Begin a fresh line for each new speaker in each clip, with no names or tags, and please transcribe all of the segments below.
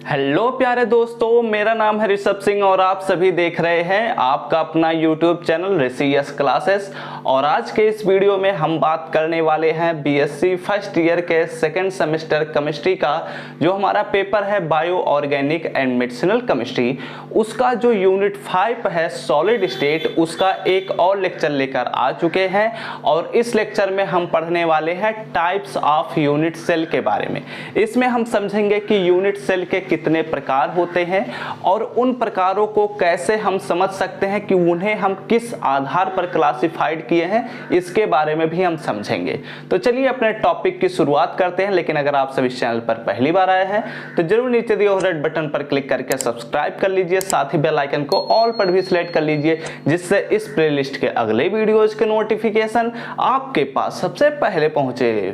Hello प्यारे दोस्तों, मेरा नाम है ऋषभ सिंह और आप सभी देख रहे हैं आपका अपना यूट्यूब चैनल ऋषि यस क्लासेस। और आज के इस वीडियो में हम बात करने वाले हैं बीएससी फर्स्ट ईयर के सेकंड सेमेस्टर केमिस्ट्री का जो हमारा पेपर है bio organic and medicinal chemistry, उसका जो यूनिट 5 है सॉलिड स्टेट, उसका एक और लेक्चर लेकर आ चुके हैं। और इस लेक्चर में हम पढ़ने वाले हैं टाइप्स ऑफ यूनिट सेल के बारे में। इसमें हम समझेंगे कि यूनिट सेल के कितने प्रकार होते हैं और उन प्रकारों को कैसे हम समझ सकते हैं कि उन्हें हम किस आधार पर क्लासिफाइड किए हैं, इसके बारे में भी हम समझेंगे। तो चलिए अपने टॉपिक की शुरुआत करते हैं। लेकिन अगर आप सभी चैनल पर पहली बार आए हैं तो जरूर नीचे दिए हुए रेड बटन पर क्लिक करके सब्सक्राइब कर लीजिए, साथ ही बेल आइकन को ऑल पर भी सिलेक्ट कर लीजिए, जिससे इस प्लेलिस्ट के अगले वीडियोज के नोटिफिकेशन आपके पास सबसे पहले पहुंचे।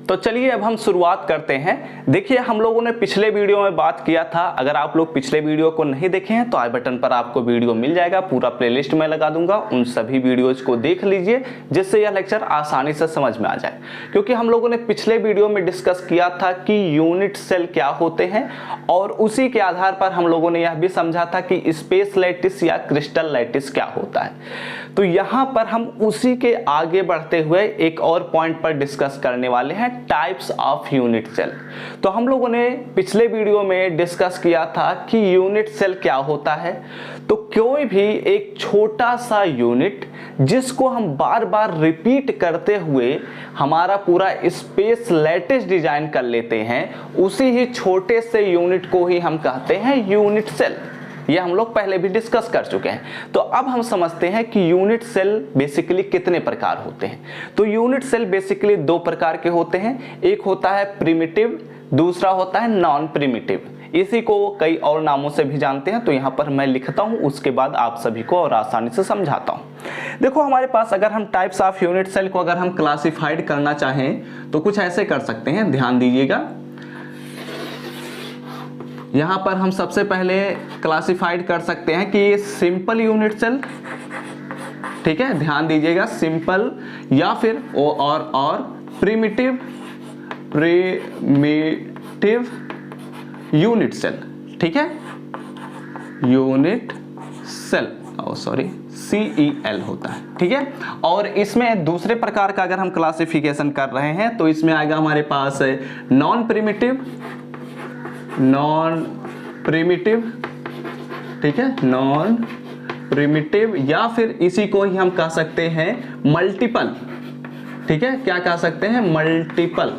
तो चलिए अब हम शुरुआत करते हैं। देखिए, हम लोगों ने पिछले वीडियो में बात किया था। अगर आप लोग पिछले वीडियो को नहीं देखे हैं तो आई बटन पर आपको वीडियो मिल जाएगा, पूरा प्लेलिस्ट में लगा दूंगा, उन सभी वीडियोज को देख लीजिए जिससे यह लेक्चर आसानी से समझ में आ जाए। क्योंकि हम लोगों ने पिछले वीडियो में डिस्कस किया था कि यूनिट सेल क्या होते हैं और उसी के आधार पर हम लोगों ने यह भी समझा था कि स्पेस लैटिस या क्रिस्टल लैटिस क्या होता है। तो यहाँ पर हम उसी के आगे बढ़ते हुए एक और पॉइंट पर डिस्कस करने वाले हैं, टाइप्स ऑफ यूनिट सेल। तो हम लोगों ने पिछले वीडियो में डिस्कस किया था कि यूनिट सेल क्या होता है। तो कोई भी एक छोटा सा यूनिट जिसको हम बार बार रिपीट करते हुए हमारा पूरा स्पेस लैटिस डिजाइन कर लेते हैं, उसी ही छोटे से यूनिट को ही हम कहते हैं यूनिट सेल। ये हम लोग पहले भी डिस्कस कर चुके हैं। तो अब हम समझते हैं कि यूनिट सेल बेसिकली कितने प्रकार होते हैं। तो यूनिट सेल बेसिकली दो प्रकार के होते हैं, एक होता है प्रिमिटिव, दूसरा होता है नॉन प्रिमिटिव। इसी को कई और नामों से भी जानते हैं, तो यहाँ पर मैं लिखता हूँ, उसके बाद आप सभी को और आसानी से समझाता हूँ। देखो, हमारे पास अगर हम टाइप्स ऑफ यूनिट सेल को अगर हम क्लासिफाइड करना चाहें तो कुछ ऐसे कर सकते हैं, ध्यान दीजिएगा। यहां पर हम सबसे पहले क्लासिफाइड कर सकते हैं कि ये सिंपल यूनिट सेल, ठीक है, ध्यान दीजिएगा, सिंपल या फिर और प्रिमिटिव यूनिट सेल, ठीक है, यूनिट सेल, सॉरी CEL होता है, ठीक है। और इसमें दूसरे प्रकार का अगर हम क्लासिफिकेशन कर रहे हैं तो इसमें आएगा हमारे पास नॉन प्रिमिटिव, ठीक है, नॉन प्रिमिटिव, या फिर इसी को ही हम कह सकते हैं मल्टीपल, ठीक है, क्या कह सकते हैं, मल्टीपल।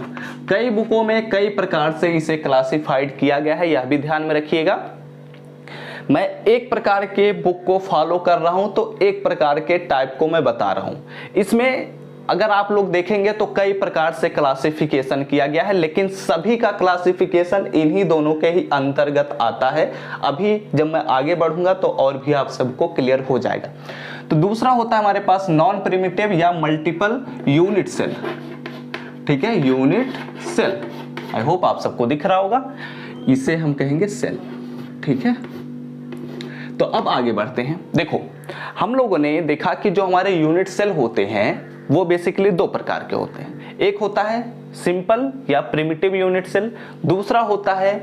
कई बुकों में कई प्रकार से इसे क्लासिफाइड किया गया है, यह भी ध्यान में रखिएगा। मैं एक प्रकार के बुक को फॉलो कर रहा हूं तो एक प्रकार के टाइप को मैं बता रहा हूं। इसमें अगर आप लोग देखेंगे तो कई प्रकार से क्लासिफिकेशन किया गया है, लेकिन सभी का क्लासिफिकेशन इन्हीं दोनों के ही अंतर्गत आता है। अभी जब मैं आगे बढ़ूंगा तो और भी आप सबको क्लियर हो जाएगा। तो दूसरा होता है हमारे पास नॉन प्रिमिटिव या मल्टीपल यूनिट सेल, ठीक है, यूनिट सेल। आई होप आप सबको दिख रहा होगा, इसे हम कहेंगे सेल, ठीक है। तो अब आगे बढ़ते हैं। देखो, हम लोगों ने देखा कि जो हमारे यूनिट सेल होते हैं वो बेसिकली दो प्रकार के होते हैं। एक होता है सिंपल या प्रिमिटिव यूनिट सेल, दूसरा होता है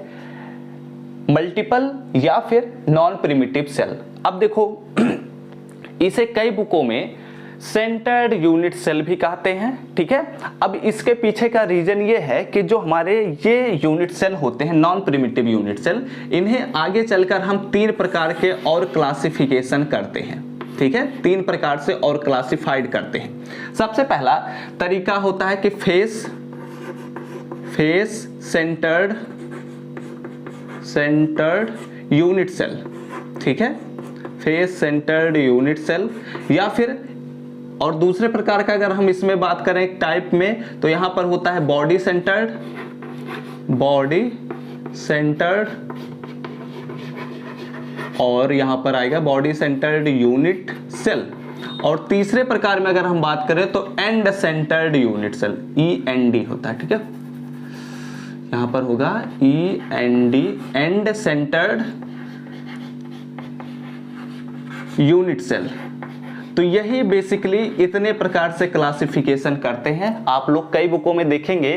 मल्टीपल या फिर नॉन प्रिमिटिव सेल। अब देखो, इसे कई बुकों में सेंटर्ड यूनिट सेल भी कहते हैं, ठीक है। अब इसके पीछे का रीजन ये है कि जो हमारे ये यूनिट सेल होते हैं नॉन प्रिमिटिव यूनिट सेल, इन्हें आगे चलकर हम तीन प्रकार के और क्लासिफिकेशन करते हैं, ठीक है, तीन प्रकार से और क्लासिफाइड करते हैं। सबसे पहला तरीका होता है कि फेस सेंटर्ड यूनिट सेल, ठीक है, फेस सेंटर्ड यूनिट सेल। या फिर और दूसरे प्रकार का अगर हम इसमें बात करें टाइप में तो यहां पर होता है बॉडी सेंटर्ड, और यहां पर आएगा बॉडी सेंटर्ड यूनिट सेल। और तीसरे प्रकार में अगर हम बात करें तो end centred unit cell, END होता है, ठीक है, यहां पर होगा END, end centred unit cell. तो यही बेसिकली इतने प्रकार से क्लासिफिकेशन करते हैं। आप लोग कई बुकों में देखेंगे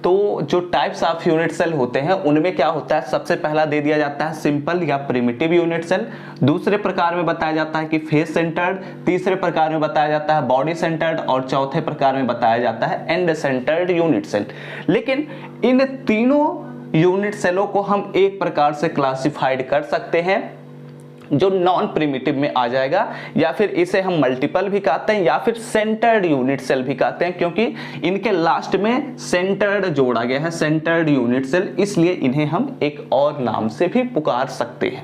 तो जो टाइप्स ऑफ यूनिट सेल होते हैं उनमें क्या होता है, सबसे पहला दे दिया जाता है सिंपल या प्रिमिटिव यूनिट सेल, दूसरे प्रकार में बताया जाता है कि फेस सेंटर्ड, तीसरे प्रकार में बताया जाता है बॉडी सेंटर्ड और चौथे प्रकार में बताया जाता है एंड सेंटर्ड यूनिट सेल। लेकिन इन तीनों यूनिट सेलों को हम एक प्रकार से क्लासिफाइड कर सकते हैं जो नॉन प्रिमिटिव में आ जाएगा, या फिर इसे हम मल्टीपल भी कहते हैं या फिर सेंटर्ड यूनिट सेल भी कहते हैं, क्योंकि इनके लास्ट में सेंटर्ड जोड़ा गया है, सेंटर्ड यूनिट सेल, इसलिए इन्हें हम एक और नाम से भी पुकार सकते हैं।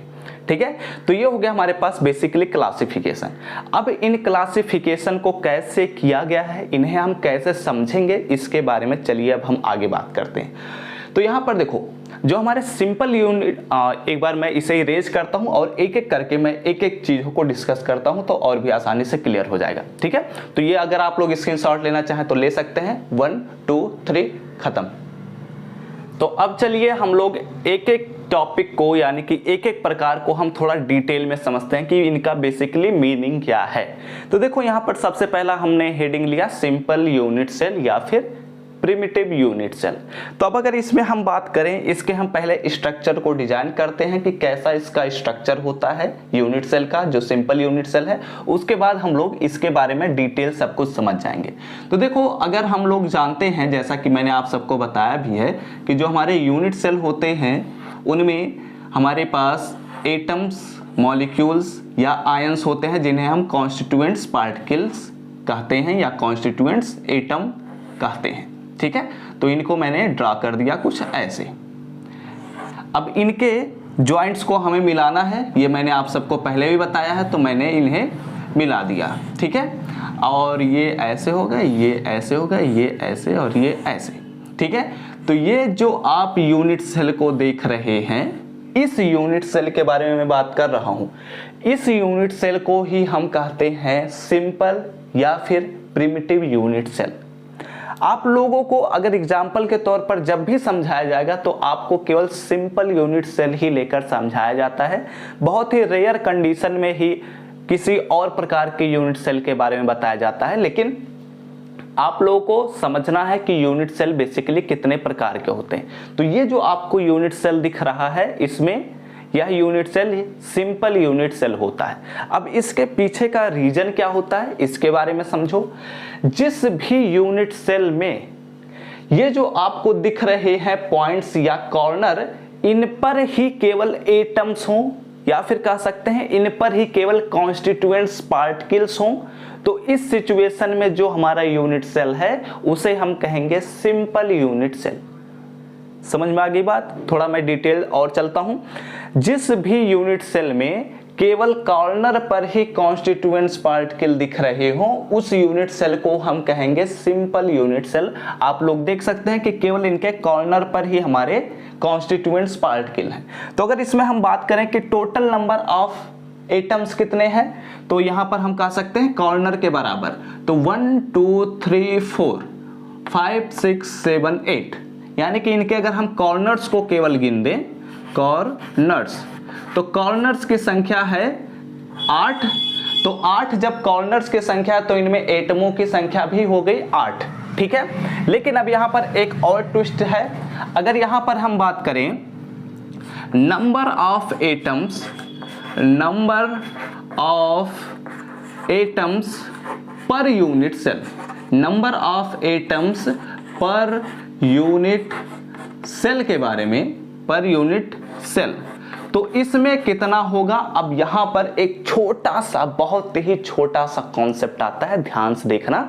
ठीक है, तो ये हो गया हमारे पास बेसिकली क्लासिफिकेशन। अब इन क्लासिफिकेशन को कैसे किया गया है, इन्हें हम कैसे समझेंगे, इसके बारे में चलिए अब हम आगे बात करते हैं। तो यहां पर देखो जो हमारे सिंपल यूनिट, एक बार मैं इसे इरेज करता हूं और एक एक करके मैं एक एक चीजों को डिस्कस करता हूं तो और भी आसानी से क्लियर हो जाएगा। ठीक है, तो ये अगर आप लोग स्क्रीनशॉट लेना चाहें तो ले सकते हैं। 1 2 3 खत्म। तो अब चलिए हम लोग एक एक टॉपिक को यानी कि एक एक प्रकार को हम थोड़ा डिटेल में समझते हैं कि इनका बेसिकली मीनिंग क्या है। तो देखो यहां पर सबसे पहला हमने हेडिंग लिया सिंपल यूनिट सेल या फिर प्रिमिटिव यूनिट सेल। तो अब अगर इसमें हम बात करें, इसके हम पहले स्ट्रक्चर को डिजाइन करते हैं कि कैसा इसका स्ट्रक्चर होता है यूनिट सेल का, जो सिंपल यूनिट सेल है। उसके बाद हम लोग इसके बारे में डिटेल सब कुछ समझ जाएंगे। तो देखो अगर हम लोग जानते हैं, जैसा कि मैंने आप सबको बताया भी है, कि जो हमारे यूनिट सेल होते हैं उनमें हमारे पास एटम्स, मॉलिक्यूल्स या आयंस होते हैं जिन्हें हम कॉन्स्टिट्यूएंट्स पार्टिकल्स कहते हैं या कॉन्स्टिट्यूएंट्स एटम कहते हैं। ठीक है, तो इनको मैंने ड्रा कर दिया कुछ ऐसे। अब इनके जॉइंट्स को हमें मिलाना है, ये मैंने आप सबको पहले भी बताया है, तो मैंने इन्हें मिला दिया। ठीक है, और ये ऐसे हो गए, ये ऐसे हो गए, ये ऐसे और ये ऐसे। ठीक है, तो ये जो आप यूनिट सेल को देख रहे हैं, इस यूनिट सेल के बारे में मैं बात कर रहा हूं। इस यूनिट सेल को ही हम कहते हैं सिंपल या फिर प्रिमिटिव यूनिट सेल। आप लोगों को अगर एग्जाम्पल के तौर पर जब भी समझाया जाएगा तो आपको केवल सिंपल यूनिट सेल ही लेकर समझाया जाता है। बहुत ही रेयर कंडीशन में ही किसी और प्रकार के यूनिट सेल के बारे में बताया जाता है, लेकिन आप लोगों को समझना है कि यूनिट सेल बेसिकली कितने प्रकार के होते हैं। तो ये जो आपको यूनिट सेल दिख रहा है, इसमें यह unit cell simple unit cell होता है। अब इसके पीछे का रीजन क्या होता है, इसके बारे में समझो। जिस भी यूनिट सेल में ये जो आपको दिख रहे हैं पॉइंट्स या कॉर्नर, इन पर ही केवल एटम्स हों या फिर कह सकते हैं इन पर ही केवल कॉन्स्टिट्यूएंट्स पार्टिकल्स हों, तो इस सिचुएशन में जो हमारा यूनिट सेल है उसे हम कहेंगे सिंपल यूनिट सेल। समझ में आ गई बात? थोड़ा मैं डिटेल और चलता हूं। जिस भी यूनिट सेल में केवल कॉर्नर पर ही कॉन्स्टिट्यूएंट्स पार्टिकल दिख रहे हो, उस यूनिट सेल को हम कहेंगे सिंपल यूनिट सेल। आप लोग देख सकते हैं कि केवल इनके कॉर्नर पर ही हमारे कॉन्स्टिट्यूएंट्स पार्टिकल हैं। तो अगर इसमें हम बात करें कि टोटल नंबर ऑफ एटम्स कितने हैं, तो यहां पर हम कह सकते हैं कॉर्नर के बराबर। तो 1 2 3 4 5 6 7 8, यानी कि इनके अगर हम कॉर्नर्स को केवल गिन दें, कॉर्नर्स, तो कॉर्नर्स की संख्या है 8। तो 8 जब कॉर्नर्स की संख्या है तो इनमें एटमों की संख्या भी हो गई 8। ठीक है, लेकिन अब यहां पर एक और ट्विस्ट है। अगर यहां पर हम बात करें number of atoms, number of atoms per unit cell, number of atoms per unit cell के बारे में, पर यूनिट सेल, तो इसमें कितना होगा। अब यहां पर एक छोटा सा, बहुत ही छोटा सा कॉन्सेप्ट आता है, ध्यान से देखना।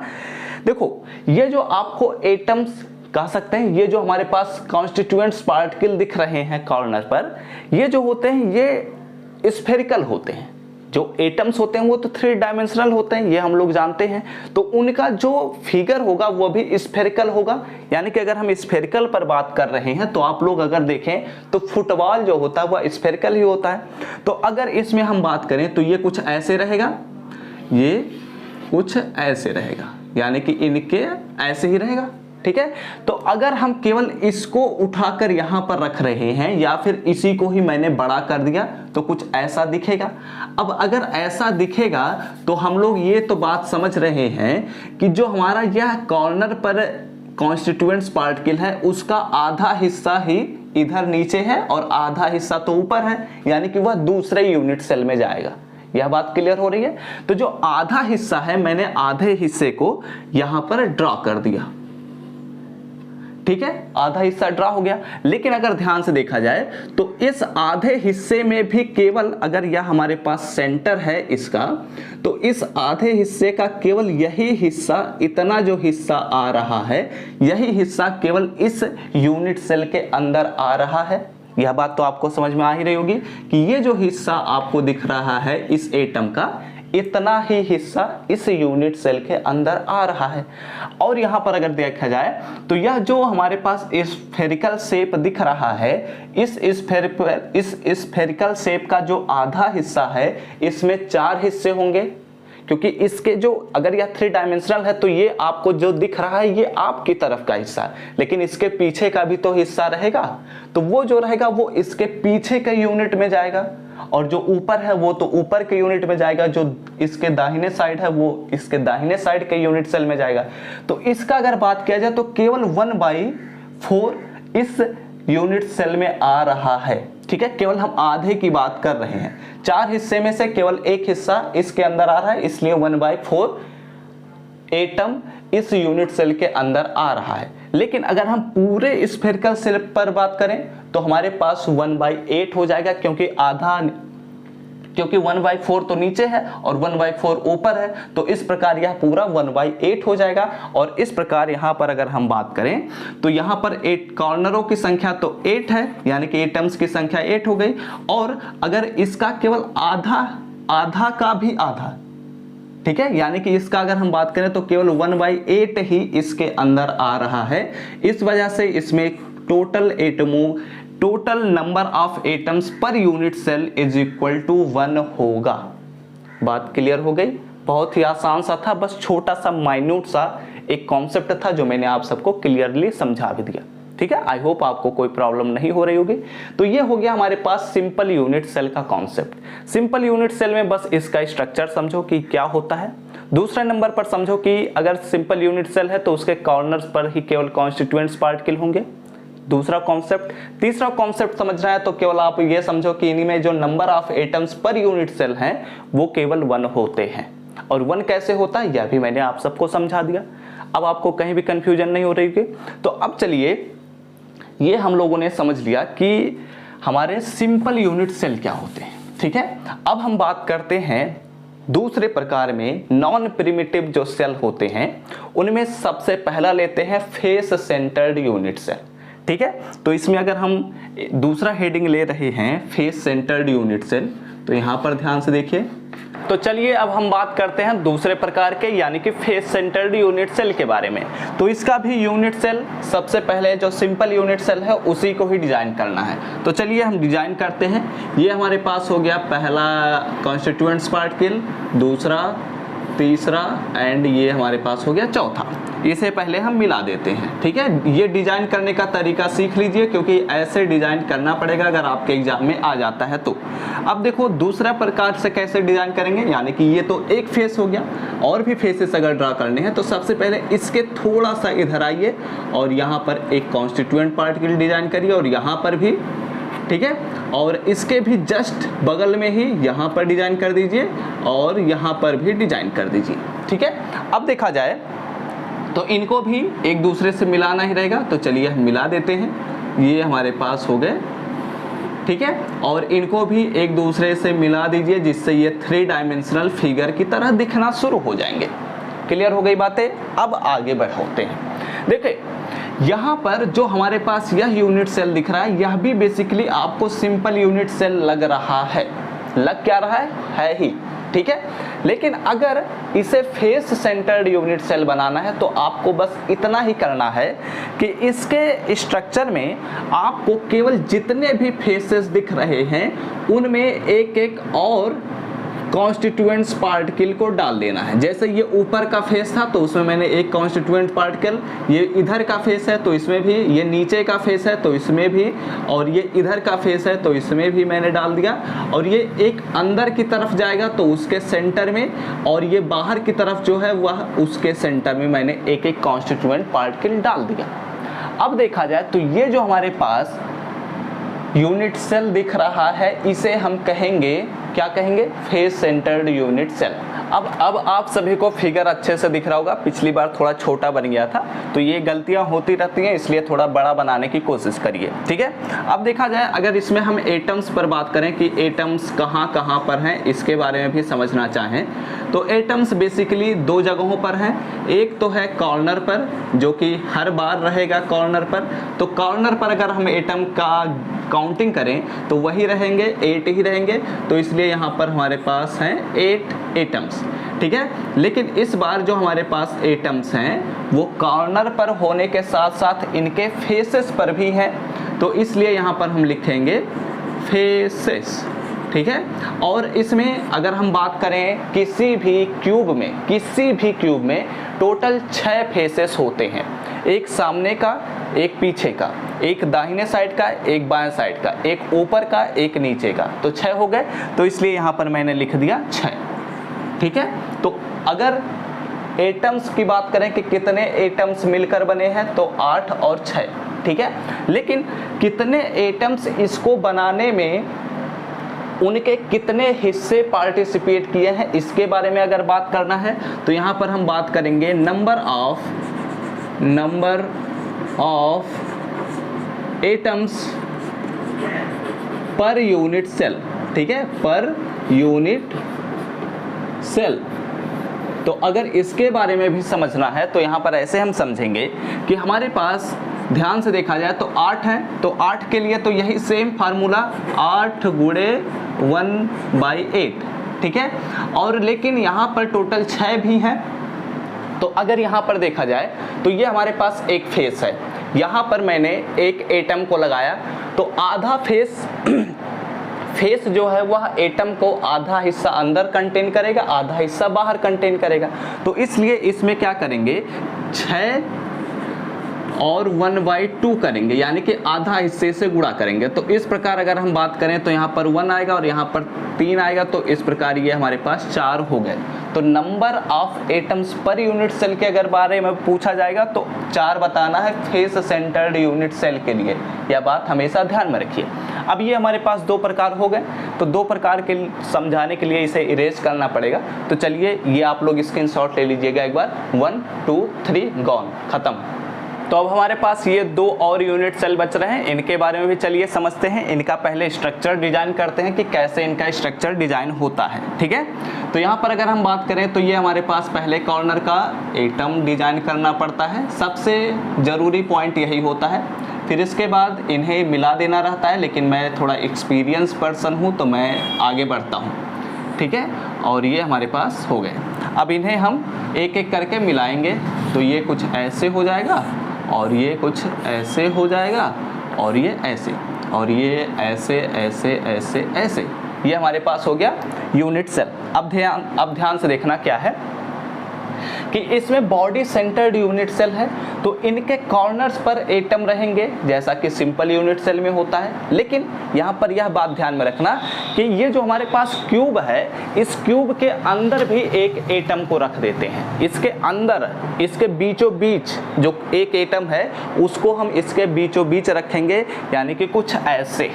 देखो ये जो आपको एटम्स कह सकते हैं, ये जो हमारे पास कॉन्स्टिट्यूएंट्स पार्टिकल दिख रहे हैं कॉर्नर पर, ये जो होते हैं ये स्फेरिकल होते हैं। जो एटम्स होते हैं वो तो 3 डायमेंशनल होते हैं, ये हम लोग जानते हैं। तो उनका जो फिगर होगा वो भी स्फेरिकल होगा। यानी कि अगर हम स्फेरिकल पर बात कर रहे हैं तो आप लोग अगर देखें तो फुटबॉल जो होता है वह स्फेरिकल ही होता है। तो अगर इसमें हम बात करें तो ये कुछ ऐसे रहेगा, ये कुछ ऐसे रहेगा, यानी कि इनके ऐसे ही रहेगा। ठीक है। तो अगर हम केवल इसको उठाकर यहां पर रख रहे हैं या फिर इसी को ही मैंने बड़ा कर दिया तो कुछ ऐसा दिखेगा। अब अगर ऐसा दिखेगा तो हम लोग ये तो बात समझ रहे हैं कि जो हमारा यह कॉर्नर पर कॉन्स्टिट्यूएंट्स पार्टिकल है उसका आधा हिस्सा ही इधर नीचे है और आधा हिस्सा तो ऊपर है, यानी कि वह दूसरे यूनिट सेल में जाएगा। यह बात क्लियर हो रही है। तो जो आधा हिस्सा है मैंने आधे हिस्से को यहां पर ड्रॉ कर दिया, ठीक है, आधा हिस्सा ड्रॉ हो गया। लेकिन अगर ध्यान से देखा जाए तो इस आधे हिस्से में भी केवल अगर यह हमारे पास सेंटर है इसका, तो इस आधे हिस्से का केवल यही हिस्सा, इतना जो हिस्सा आ रहा है यही हिस्सा केवल इस यूनिट सेल के अंदर आ रहा है। यह बात तो आपको समझ में आ ही रही होगी कि ये जो हिस्सा आपको दिख रहा है इस एटम का, इतना ही हिस्सा इस यूनिट सेल के अंदर आ रहा है। और यहां पर अगर देखा जाए तो यह जो हमारे पास स्फेरिकल शेप दिख रहा है, इस स्फेरिकल शेप का जो आधा हिस्सा है इसमें 4 हिस्से होंगे, क्योंकि इसके जो अगर यह 3 डायमेंशनल है तो ये आपको जो दिख रहा है ये आपकी तरफ का हिस्सा है, लेकिन इसके पीछे का भी तो हिस्सा रहेगा, तो वो जो रहेगा वो इसके पीछे के यूनिट में जाएगा और जो ऊपर है वो तो ऊपर के यूनिट में जाएगा, जो इसके दाहिने साइड है वो इसके दाहिने साइड के यूनिट सेल में जाएगा। तो इसका अगर बात किया जाए तो केवल 1/4 इस यूनिट सेल में आ रहा है, ठीक है। केवल हम आधे की बात कर रहे हैं, 4 हिस्से में से केवल एक हिस्सा इसके अंदर आ रहा है, इसलिए 1/4 एटम इस यूनिट सेल के अंदर आ रहा है। लेकिन अगर हम पूरे स्फेरिकल सेल पर बात करें तो हमारे पास 1/8 हो जाएगा, क्योंकि 1/4 तो नीचे है और 1/4 ऊपर है, तो इस प्रकार यह पूरा 1/8 हो जाएगा। और इस प्रकार यहां पर अगर हम बात करें तो यहां पर 8 कॉर्नरों की संख्या तो 8 है, यानी कि एटम्स की संख्या 8 हो गई। और अगर इसका केवल आधा का भी आधा, ठीक है, यानी कि इसका अगर हम बात करें तो केवल 1/8 ही इसके अंदर आ रहा है। इस वजह से इसमें total number of atoms per unit cell is equal to 1 होगा। बात क्लियर हो गई। बहुत ही आसान सा था, बस छोटा सा माइन्यूट सा एक कॉन्सेप्ट था जो मैंने आप सबको क्लियरली समझा भी दिया, ठीक है। आई होप आपको कोई प्रॉब्लम नहीं हो रही होगी। तो ये हो गया हमारे पास सिंपल यूनिट सेल का कॉन्सेप्ट। सिंपल यूनिट सेल में बस इसका स्ट्रक्चर समझो कि क्या होता है। दूसरे नंबर पर समझो कि अगर सिंपल यूनिट सेल है तो उसके कॉर्नर्स पर ही केवल कॉन्स्टिट्यूएंट्स पार्टिकल होंगे, दूसरा कॉन्सेप्ट। तीसरा कॉन्सेप्ट समझना है तो केवल आप ये समझो कि इन्हीं में जो number of atoms per unit cell हैं वो केवल 1 होते हैं। और 1 कैसे होता है यह भी मैंने आप सबको समझा दिया। अब आपको कहीं भी कंफ्यूजन नहीं हो रही है। तो अब चलिए, ये हम लोगों ने समझ लिया कि हमारे सिंपल यूनिट सेल क्या होते हैं, ठीक है। अब हम बात करते हैं दूसरे प्रकार में नॉन प्रिमिटिव जो सेल होते हैं उनमें सबसे पहला लेते हैं फेस सेंटर्ड यूनिट सेल, ठीक है। तो इसमें अगर हम दूसरा हेडिंग ले रहे हैं फेस सेंटर्ड यूनिट सेल, तो यहां पर ध्यान से देखिए। तो चलिए अब हम बात करते हैं दूसरे प्रकार के यानी कि फेस सेंटर्ड यूनिट सेल के बारे में। तो इसका भी यूनिट सेल सबसे पहले जो सिंपल यूनिट सेल है उसी को ही डिजाइन करना है। तो चलिए हम डिजाइन करते हैं। ये हमारे पास हो गया पहला कॉन्स्टिट्यूएंट्स पार्टिकल, दूसरा, तीसरा एंड ये हमारे पास हो गया चौथा। इसे पहले हम मिला देते हैं, ठीक है। ये डिजाइन करने का तरीका सीख लीजिए, क्योंकि ऐसे डिजाइन करना पड़ेगा अगर आपके एग्जाम में आ जाता है तो। अब देखो दूसरा प्रकार से कैसे डिजाइन करेंगे, यानी कि ये तो एक फेस हो गया, और भी फेसेस अगर ड्रा करने हैं तो सबसे पहले इसके थोड़ा सा इधर आइए और यहाँ पर एक कॉन्स्टिट्यूएंट पार्टिकल डिजाइन करिए और यहाँ पर भी, ठीक है। और इसके भी जस्ट बगल में ही यहाँ पर डिजाइन कर दीजिए और यहाँ पर भी डिजाइन कर दीजिए, ठीक है। अब देखा जाए तो इनको भी एक दूसरे से मिलाना ही रहेगा। तो चलिए हम मिला देते हैं, ये हमारे पास हो गए, ठीक है। और इनको भी एक दूसरे से मिला दीजिए जिससे ये 3 डायमेंशनल फिगर की तरह दिखना शुरू हो जाएंगे। क्लियर हो गई बातें। अब आगे बढ़ते हैं। देखिए यहाँ पर जो हमारे पास यह यूनिट सेल दिख रहा है यह भी बेसिकली आपको सिंपल यूनिट सेल लग रहा है। लग क्या रहा है ही, ठीक है। लेकिन अगर इसे फेस सेंटर्ड यूनिट सेल बनाना है तो आपको बस इतना ही करना है कि इसके स्ट्रक्चर में आपको केवल जितने भी फेसेस दिख रहे हैं उनमें एक एक और कॉन्स्टिट्यूएंट्स पार्टिकल को डाल देना है। जैसे ये ऊपर का फेस था तो उसमें मैंने एक कॉन्स्टिट्यूएंट पार्टिकल, ये इधर का फेस है तो इसमें भी, ये नीचे का फेस है तो इसमें भी, और ये इधर का फेस है तो इसमें भी मैंने डाल दिया। और ये एक अंदर की तरफ जाएगा तो उसके सेंटर में, और ये बाहर की तरफ जो है वह उसके सेंटर में मैंने एक एक कॉन्स्टिट्यूएंट पार्टिकल डाल दिया। अब देखा जाए तो ये जो हमारे पास यूनिट सेल दिख रहा है इसे हम कहेंगे, क्या कहेंगे, फेस सेंटर्ड यूनिट सेल। अब आप सभी को फिगर अच्छे से दिख रहा होगा, पिछली बार थोड़ा छोटा बन गया था तो ये गलतियां होती रहती हैं, इसलिए थोड़ा बड़ा बनाने की कोशिश करिए, ठीक है। अब देखा जाए अगर इसमें हम एटम्स पर बात करें कि एटम्स कहाँ कहाँ पर हैं, इसके बारे में भी समझना चाहें तो एटम्स बेसिकली दो जगहों पर हैं। एक तो है कॉर्नर पर, जो कि हर बार रहेगा कॉर्नर पर। तो कॉर्नर पर अगर हम एटम का काउंटिंग करें तो वही रहेंगे, 8 ही रहेंगे, तो इसलिए यहाँ पर हमारे पास हैं 8 एटम्स, ठीक है। लेकिन इस बार जो हमारे पास एटम्स हैं वो कॉर्नर पर होने के साथ साथ इनके फेसेस पर भी हैं, तो इसलिए यहाँ पर हम लिखेंगे फेसेस, ठीक है। और इसमें अगर हम बात करें किसी भी क्यूब में टोटल 6 फेसेस होते हैं, एक सामने का, एक पीछे का, एक दाहिने साइड का, एक बाएं साइड का, एक ऊपर का, एक नीचे का, तो 6 हो गए। तो इसलिए यहाँ पर मैंने लिख दिया 6, ठीक है। तो अगर एटम्स की बात करें कि कितने एटम्स मिलकर बने हैं तो 8 और 6, ठीक है। लेकिन कितने एटम्स इसको बनाने में उनके कितने हिस्से पार्टिसिपेट किए हैं इसके बारे में अगर बात करना है तो यहाँ पर हम बात करेंगे number of atoms per unit cell, ठीक है, पर यूनिट सेल। तो अगर इसके बारे में भी समझना है तो यहाँ पर ऐसे हम समझेंगे कि हमारे पास ध्यान से देखा जाए तो 8 है, तो 8 के लिए तो यही सेम फार्मूला 8 गुणे 1/8, ठीक है। और लेकिन यहाँ पर टोटल 6 भी हैं, तो अगर यहाँ पर देखा जाए तो ये हमारे पास एक फेस है, यहाँ पर मैंने एक एटम को लगाया तो आधा फेस जो है वह एटम को आधा हिस्सा अंदर कंटेन करेगा, आधा हिस्सा बाहर कंटेन करेगा। तो इसलिए इसमें क्या करेंगे, 6 और 1/2 करेंगे, यानी कि आधा हिस्से से गुणा करेंगे। तो इस प्रकार अगर हम बात करें तो यहाँ पर 1 आएगा और यहाँ पर 3 आएगा, तो इस प्रकार ये हमारे पास 4 हो गए। तो number of atoms per unit cell के अगर बारे में पूछा जाएगा तो 4 बताना है फेस सेंटर्ड यूनिट सेल के लिए, यह बात हमेशा ध्यान में रखिए। अब ये हमारे पास 2 प्रकार हो गए, तो 2 प्रकार के समझाने के लिए इसे इरेज करना पड़ेगा। तो चलिए ये आप लोग स्क्रीनशॉट ले लीजिएगा एक बार, 1 2 3 गॉन, खत्म। तो अब हमारे पास ये 2 और यूनिट सेल बच रहे हैं, इनके बारे में भी चलिए समझते हैं। इनका पहले स्ट्रक्चर डिजाइन करते हैं कि कैसे इनका स्ट्रक्चर डिजाइन होता है, ठीक है। तो यहाँ पर अगर हम बात करें तो ये हमारे पास पहले कॉर्नर का एटम डिजाइन करना पड़ता है, सबसे ज़रूरी पॉइंट यही होता है। फिर इसके बाद इन्हें मिला देना रहता है, लेकिन मैं थोड़ा एक्सपीरियंस पर्सन हूँ तो मैं आगे बढ़ता हूँ, ठीक है। और ये हमारे पास हो गए। अब इन्हें हम एक एक करके मिलाएंगे, तो ये कुछ ऐसे हो जाएगा और ये कुछ ऐसे हो जाएगा और ये ऐसे और ये ऐसे ऐसे ऐसे ऐसे, ये हमारे पास हो गया यूनिट सेल। अब ध्यान से देखना क्या है कि इसमें बॉडी सेंटर्ड यूनिट सेल है, तो इनके कॉर्नर्स पर एटम रहेंगे जैसा कि सिंपल यूनिट सेल में होता है। लेकिन यहाँ पर यह बात ध्यान में रखना कि ये जो हमारे पास क्यूब है, इस क्यूब के अंदर भी एक एटम को रख देते हैं। इसके अंदर, इसके बीचों बीच जो एक एटम है उसको हम इसके बीचों बीच रखेंगे, यानी कि कुछ ऐसे,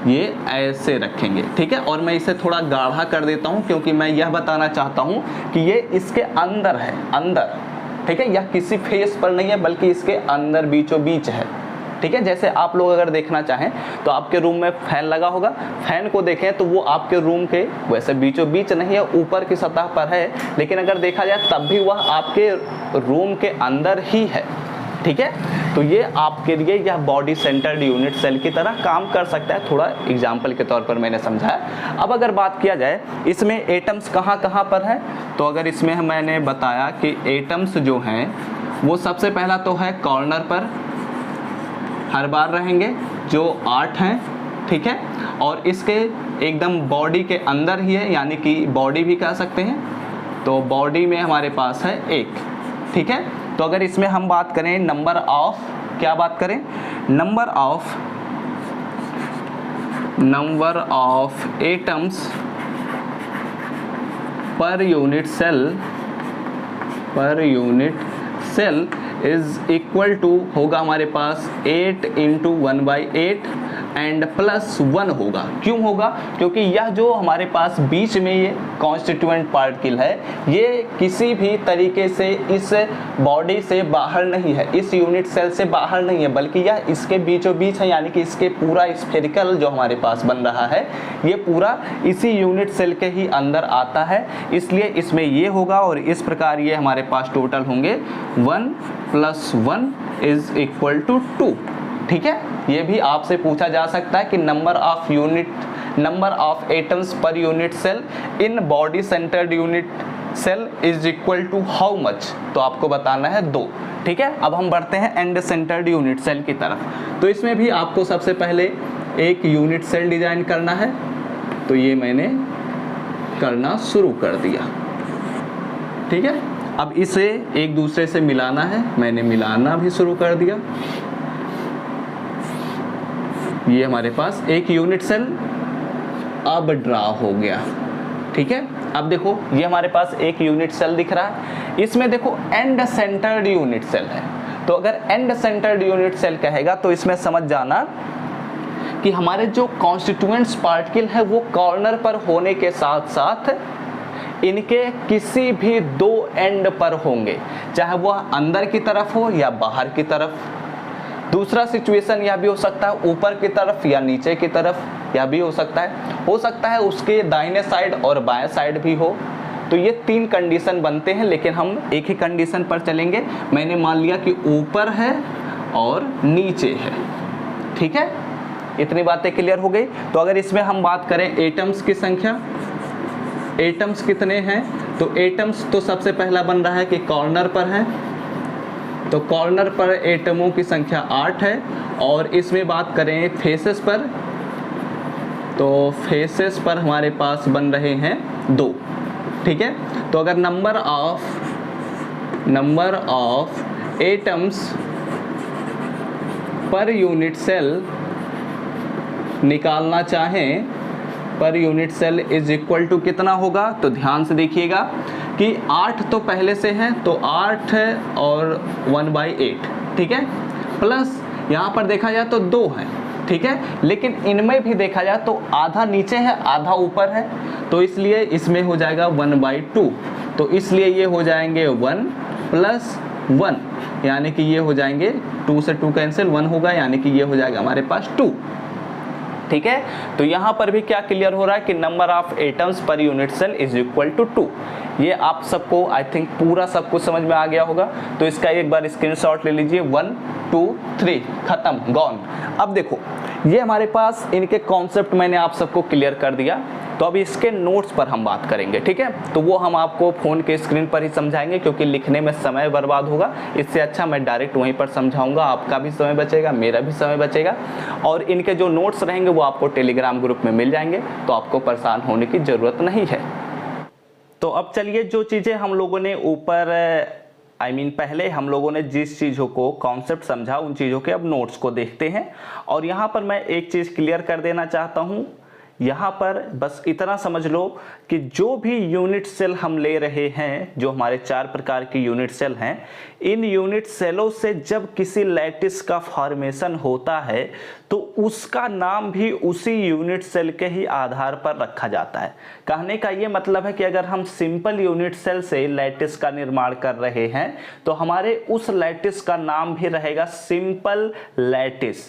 ये ऐसे रखेंगे, ठीक है। और मैं इसे थोड़ा गाढ़ा कर देता हूं क्योंकि मैं यह बताना चाहता हूं कि ये इसके अंदर है, अंदर, ठीक है, यह किसी फेस पर नहीं है बल्कि इसके अंदर बीचों बीच है, ठीक है। जैसे आप लोग अगर देखना चाहें तो आपके रूम में फैन लगा होगा, फैन को देखें तो वो आपके रूम के वैसे बीचों बीच नहीं है, ऊपर की सतह पर है, लेकिन अगर देखा जाए तब भी वह आपके रूम के अंदर ही है, ठीक है। तो ये आपके लिए यह बॉडी सेंटर्ड यूनिट सेल की तरह काम कर सकता है, थोड़ा एग्जाम्पल के तौर पर मैंने समझाया। अब अगर बात किया जाए इसमें एटम्स कहाँ कहाँ पर है, तो अगर इसमें मैंने बताया कि एटम्स जो हैं वो सबसे पहला तो है कॉर्नर पर, हर बार रहेंगे जो 8 हैं, ठीक है, और इसके एकदम बॉडी के अंदर ही है, यानी कि बॉडी भी कह सकते हैं। तो बॉडी में हमारे पास है 1, ठीक है। तो अगर इसमें हम बात करें नंबर ऑफ, क्या बात करें, number of atoms per unit cell is equal to होगा हमारे पास 8 इंटू 1/8 एंड प्लस 1 होगा। क्यों होगा? क्योंकि यह जो हमारे पास बीच में ये कॉन्स्टिट्यूएंट पार्टिकल है, ये किसी भी तरीके से इस बॉडी से बाहर नहीं है, इस यूनिट सेल से बाहर नहीं है, बल्कि यह इसके बीचों बीच है, यानी कि इसके पूरा स्फेरिकल जो हमारे पास बन रहा है ये पूरा इसी यूनिट सेल के ही अंदर आता है, इसलिए इसमें ये होगा। और इस प्रकार ये हमारे पास टोटल होंगे 1 + 1 इज इक्वल टू 2, ठीक है। ये भी आपसे पूछा जा सकता है कि number of atoms per unit cell in body centred unit cell is equal to how much, तो आपको बताना है 2, ठीक है। अब हम बढ़ते हैं एंड सेंटर्ड यूनिट सेल की तरफ। तो इसमें भी आपको सबसे पहले एक यूनिट सेल डिजाइन करना है, तो ये मैंने करना शुरू कर दिया, ठीक है। अब इसे एक दूसरे से मिलाना है, मैंने मिलाना भी शुरू कर दिया। ये हमारे पास एक यूनिट सेल अब ड्रा हो गया, ठीक है। अब देखो ये हमारे पास एक यूनिट सेल दिख रहा है, इसमें देखो एंड सेंटर्ड यूनिट सेल है। तो अगर एंड सेंटर्ड यूनिट सेल कहेगा तो इसमें समझ जाना कि हमारे जो कॉन्स्टिट्यूएंट्स पार्टिकल है वो कॉर्नर पर होने के साथ साथ इनके किसी भी 2 एंड पर होंगे, चाहे वह अंदर की तरफ हो या बाहर की तरफ। दूसरा सिचुएशन यह भी हो सकता है ऊपर की तरफ या नीचे की तरफ, यह भी हो सकता है उसके दाहिने साइड और बाएं साइड भी हो। तो ये 3 कंडीशन बनते हैं, लेकिन हम एक ही कंडीशन पर चलेंगे। मैंने मान लिया कि ऊपर है और नीचे है, ठीक है। इतनी बातें क्लियर हो गई। तो अगर इसमें हम बात करें एटम्स की संख्या, एटम्स कितने हैं, तो एटम्स तो सबसे पहला बन रहा है कि कॉर्नर पर है, तो कॉर्नर पर एटमों की संख्या 8 है। और इसमें बात करें फेसेस पर, तो फेसेस पर हमारे पास बन रहे हैं 2, ठीक है। तो अगर number of atoms per unit cell निकालना चाहें, per unit cell is equal to कितना होगा, तो ध्यान से देखिएगा कि 8 तो पहले से है, तो 8 और 1/8, ठीक है, प्लस यहाँ पर देखा जाए तो 2 है, ठीक है। लेकिन इनमें भी देखा जाए तो आधा नीचे है आधा ऊपर है, तो इसलिए इसमें हो जाएगा 1/2, तो इसलिए ये हो जाएंगे 1 + 1, यानी कि ये हो जाएंगे 2 से 2 कैंसिल, 1 होगा, यानी कि ये हो जाएगा हमारे पास 2, ठीक है। तो यहाँ पर भी क्या क्लियर हो रहा है कि number of atoms per unit cell is equal to 2। ये आप सबको आई थिंक पूरा सब कुछ समझ में आ गया होगा। तो इसका एक बार स्क्रीनशॉट ले लीजिए, 1 2 3 खत्म, गॉन। अब देखो ये हमारे पास इनके कॉन्सेप्ट मैंने आप सबको क्लियर कर दिया। तो अभी इसके नोट्स पर हम बात करेंगे, ठीक है। तो वो हम आपको फ़ोन के स्क्रीन पर ही समझाएंगे, क्योंकि लिखने में समय बर्बाद होगा। इससे अच्छा मैं डायरेक्ट वहीं पर समझाऊंगा, आपका भी समय बचेगा, मेरा भी समय बचेगा। और इनके जो नोट्स रहेंगे वो आपको टेलीग्राम ग्रुप में मिल जाएंगे, तो आपको परेशान होने की ज़रूरत नहीं है। तो अब चलिए जो चीज़ें हम लोगों ने ऊपर पहले हम लोगों ने जिस चीज़ों को कॉन्सेप्ट समझा, उन चीज़ों के अब नोट्स को देखते हैं। और यहाँ पर मैं एक चीज़ क्लियर कर देना चाहता हूँ, यहाँ पर बस इतना समझ लो कि जो भी यूनिट सेल हम ले रहे हैं, जो हमारे 4 प्रकार की यूनिट सेल हैं, इन यूनिट सेलों से जब किसी लैटिस का फॉर्मेशन होता है तो उसका नाम भी उसी यूनिट सेल के ही आधार पर रखा जाता है। कहने का ये मतलब है कि अगर हम सिंपल यूनिट सेल से लैटिस का निर्माण कर रहे हैं तो हमारे उस लैटिस का नाम भी रहेगा सिंपल लैटिस,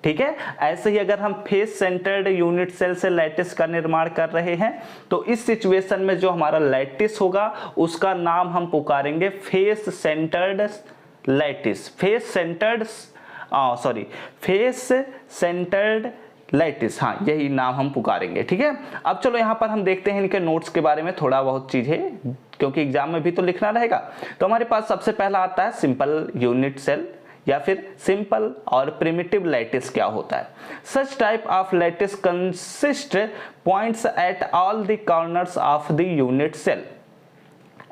ठीक है। ऐसे ही अगर हम फेस सेंटर्ड यूनिट सेल से लैटिस का निर्माण कर रहे हैं तो इस सिचुएशन में जो हमारा लैटिस होगा उसका नाम हम पुकारेंगे face centred lattice, face centred lattice, हाँ यही नाम हम पुकारेंगे, ठीक है। अब चलो यहाँ पर हम देखते हैं इनके नोट्स के बारे में थोड़ा बहुत चीजें, क्योंकि एग्जाम में भी तो लिखना रहेगा। तो हमारे पास सबसे पहला आता है सिंपल यूनिट सेल, या फिर सिंपल और प्रिमिटिव लैटिस क्या होता है। Such type of lattice consist points at all the corners of the unit cell.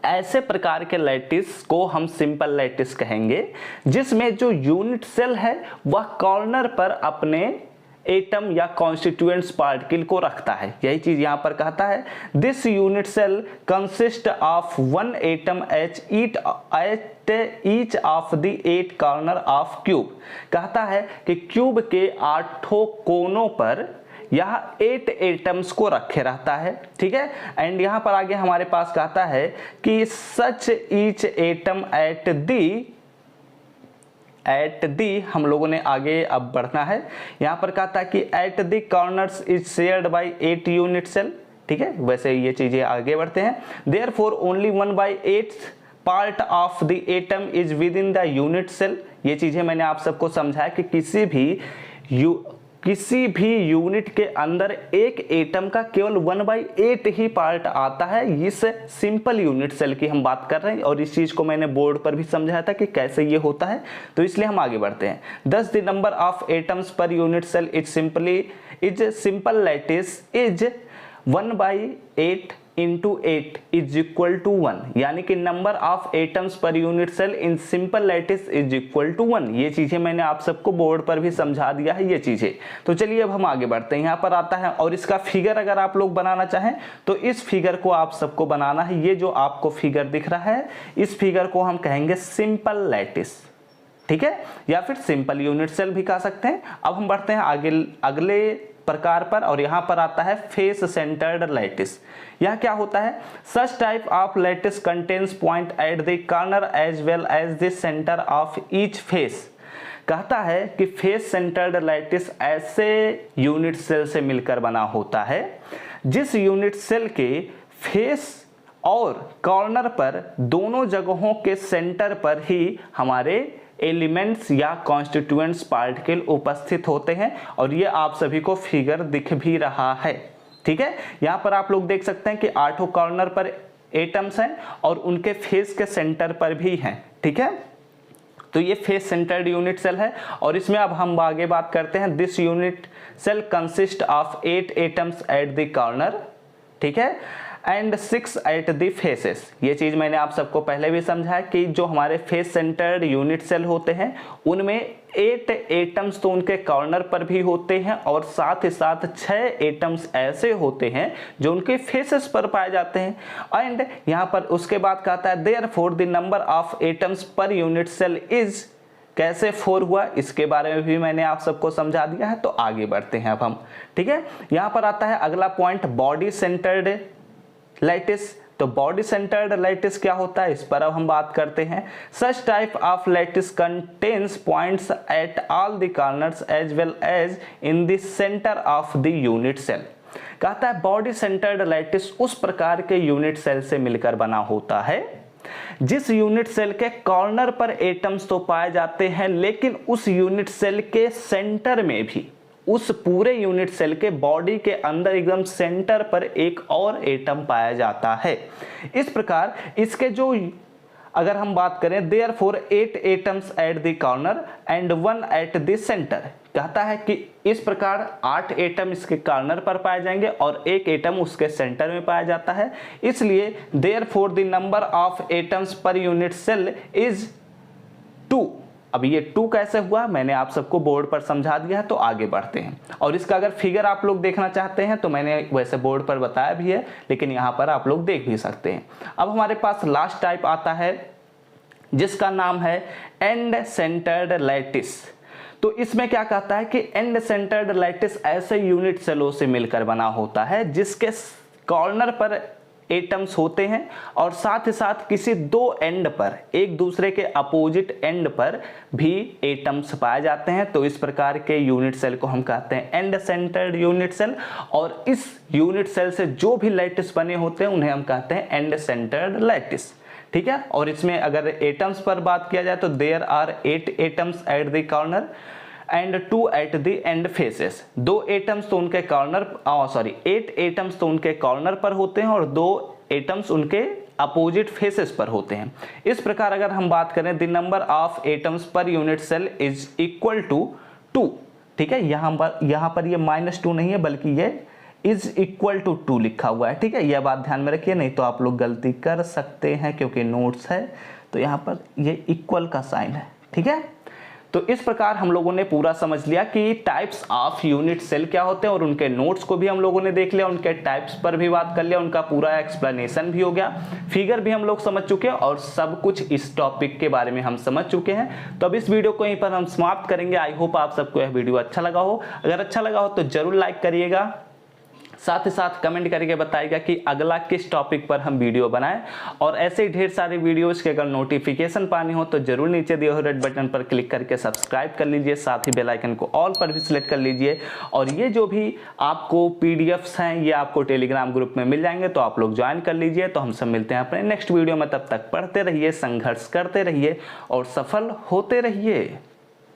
ऐसे प्रकार के लैटिस को हम सिंपल लैटिस कहेंगे जिसमें जो यूनिट सेल है वह कॉर्नर पर अपने एटम या कॉन्स्टिट्यूएंट्स पार्टिकल को रखता है। यही चीज यहां पर कहता है, this unit cell consist of one atom at each of the 8 corner of cube. कहता है कि क्यूब के 8 कोनों पर यह 8 एटम्स को रखे रहता है, ठीक है। एंड यहां पर आगे हमारे पास कहता है कि सच ईच एटम एट दी हम लोगों ने आगे अब बढ़ना है। यहां पर कहता है कि at the corners is shared by 8 unit cell, ठीक है। वैसे ये चीजें आगे बढ़ते हैं। Therefore only 1/8 part of the atom is within the unit cell. ये चीजें मैंने आप सबको समझाया कि किसी भी यूनिट के अंदर एक एटम का केवल 1/8 ही पार्ट आता है। इस सिंपल यूनिट सेल की हम बात कर रहे हैं और इस चीज को मैंने बोर्ड पर भी समझाया था कि कैसे ये होता है, तो इसलिए हम आगे बढ़ते हैं। Thus the number of atoms per unit cell is simple lattice is 1/8 into 8 is equal to 1, यानी कि number of atoms per unit cell in simple lattice is equal to 1। ये चीजें मैंने आप सबको बोर्ड पर भी समझा दिया है ये चीजें। तो चलिए अब हम आगे बढ़ते हैं। यहाँ पर आता है और इसका फिगर अगर आप लोग बनाना चाहें तो इस फिगर को आप सबको बनाना है। ये जो आपको फिगर दिख रहा है इस फिगर को हम कहेंगे सिंपल लैटिस, ठीक है, या फिर सिंपल यूनिट सेल भी कह सकते हैं। अब हम बढ़ते हैं आगे अगले प्रकार पर और यहां पर आता है फेस सेंटर्ड लैटिस। यह क्या होता है? Such type of lattice contains point at the corner as well as the centre of each face. कहता है कि फेस सेंटर्ड लैटिस ऐसे यूनिट सेल से मिलकर बना होता है जिस यूनिट सेल के फेस और कॉर्नर पर दोनों जगहों के सेंटर पर ही हमारे एलिमेंट्स या कॉन्स्टिट्यूएंट्स पार्टिकल उपस्थित होते हैं और ये आप सभी को फिगर दिख भी रहा है, ठीक है। यहां पर आप लोग देख सकते हैं कि 8 कॉर्नर पर एटम्स हैं और उनके फेस के सेंटर पर भी हैं, ठीक है। तो ये फेस सेंटर्ड यूनिट सेल है और इसमें अब हम आगे बात करते हैं। This unit cell consist of 8 atoms at the corner, ठीक है, एंड 6 एट द फेसेस। ये चीज मैंने आप सबको पहले भी समझाया कि जो हमारे फेस सेंटर्ड यूनिट सेल होते हैं उनमें 8 एटम्स तो उनके कॉर्नर पर भी होते हैं और साथ ही साथ 6 एटम्स ऐसे होते हैं जो उनके फेसेस पर पाए जाते हैं। एंड यहाँ पर उसके बाद कहता है therefore the number of atoms per unit cell is, कैसे 4 हुआ इसके बारे में भी मैंने आप सबको समझा दिया है। तो आगे बढ़ते हैं अब हम, ठीक है। यहाँ पर आता है अगला पॉइंट बॉडी सेंटर्ड लैटिस। तो बॉडी सेंटर्ड लैटिस क्या होता है इस पर अब हम बात करते हैं। Such type of lattice contains points at all the corners as well as in the centre of the unit cell. कहता है बॉडी सेंटर्ड लैटिस उस प्रकार के यूनिट सेल से मिलकर बना होता है जिस यूनिट सेल के कॉर्नर पर एटम्स तो पाए जाते हैं लेकिन उस यूनिट सेल के सेंटर में भी, उस पूरे यूनिट सेल के बॉडी के अंदर एकदम सेंटर पर एक और एटम पाया जाता है। इस प्रकार इसके जो अगर हम बात करें therefore 8 atoms at the corner and 1 at the centre. कहता है कि इस प्रकार 8 एटम इसके कॉर्नर पर पाए जाएंगे और एक एटम उसके सेंटर में पाया जाता है। इसलिए therefore the number of atoms per unit cell is 2। अब ये 2 कैसे हुआ मैंने आप सबको बोर्ड पर समझा दिया है। तो आगे बढ़ते हैं और इसका अगर फिगर आप लोग देखना चाहते हैं तो मैंने वैसे बोर्ड पर बताया भी है लेकिन यहाँ पर आप लोग देख भी सकते हैं। अब हमारे पास लास्ट टाइप आता है जिसका नाम है एंड सेंटर्ड लैटिस। तो इसमें क्या कहता है कि एंड सेंटर्ड लैटिस ऐसे यूनिट सेलों से मिलकर बना होता है जिसके कॉर्नर पर एटम्स होते हैं और साथ ही साथ किसी 2 एंड पर, एक दूसरे के अपोजिट एंड पर भी एटम्स पाए जाते हैं। तो इस प्रकार के यूनिट सेल को हम कहते हैं एंड सेंटर्ड यूनिट सेल और इस यूनिट सेल से जो भी लैटिस बने होते हैं उन्हें हम कहते हैं एंड सेंटर्ड लैटिस, ठीक है। और इसमें अगर एटम्स पर बात किया जाए तो there are 8 atoms at the corner and 2 at the end faces. 2 atoms तो उनके कॉर्नर 8 एटम्स तो उनके कॉर्नर पर होते हैं और 2 एटम्स उनके अपोजिट फेसेस पर होते हैं। इस प्रकार अगर हम बात करें the number of atoms per unit cell is equal to 2, ठीक है। यहाँ पर ये -2 नहीं है बल्कि ये इज इक्वल टू 2 लिखा हुआ है, ठीक है। यह बात ध्यान में रखिए, नहीं तो आप लोग गलती कर सकते हैं क्योंकि नोट्स है तो यहाँ पर ये इक्वल का साइन है, ठीक है। तो इस प्रकार हम लोगों ने पूरा समझ लिया कि टाइप्स ऑफ यूनिट सेल क्या होते हैं और उनके नोट्स को भी हम लोगों ने देख लिया, उनके टाइप्स पर भी बात कर लिया, उनका पूरा एक्सप्लेनेशन भी हो गया, फिगर भी हम लोग समझ चुके हैं और सब कुछ इस टॉपिक के बारे में हम समझ चुके हैं। तो अब इस वीडियो को यहीं पर हम समाप्त करेंगे। आई होप आप सबको यह वीडियो अच्छा लगा हो। अगर अच्छा लगा हो तो जरूर लाइक करिएगा, साथ ही साथ कमेंट करके बताइएगा कि अगला किस टॉपिक पर हम वीडियो बनाएं। और ऐसे ही ढेर सारे वीडियोस के अगर नोटिफिकेशन पानी हो तो जरूर नीचे दिए हुए रेड बटन पर क्लिक करके सब्सक्राइब कर लीजिए, साथ ही बेल आइकन को ऑल पर भी सिलेक्ट कर लीजिए। और ये जो भी आपको पीडीएफ्स हैं ये आपको टेलीग्राम ग्रुप में मिल जाएंगे, तो आप लोग ज्वाइन कर लीजिए। तो हम सब मिलते हैं अपने नेक्स्ट वीडियो में, तब तक पढ़ते रहिए, संघर्ष करते रहिए और सफल होते रहिए।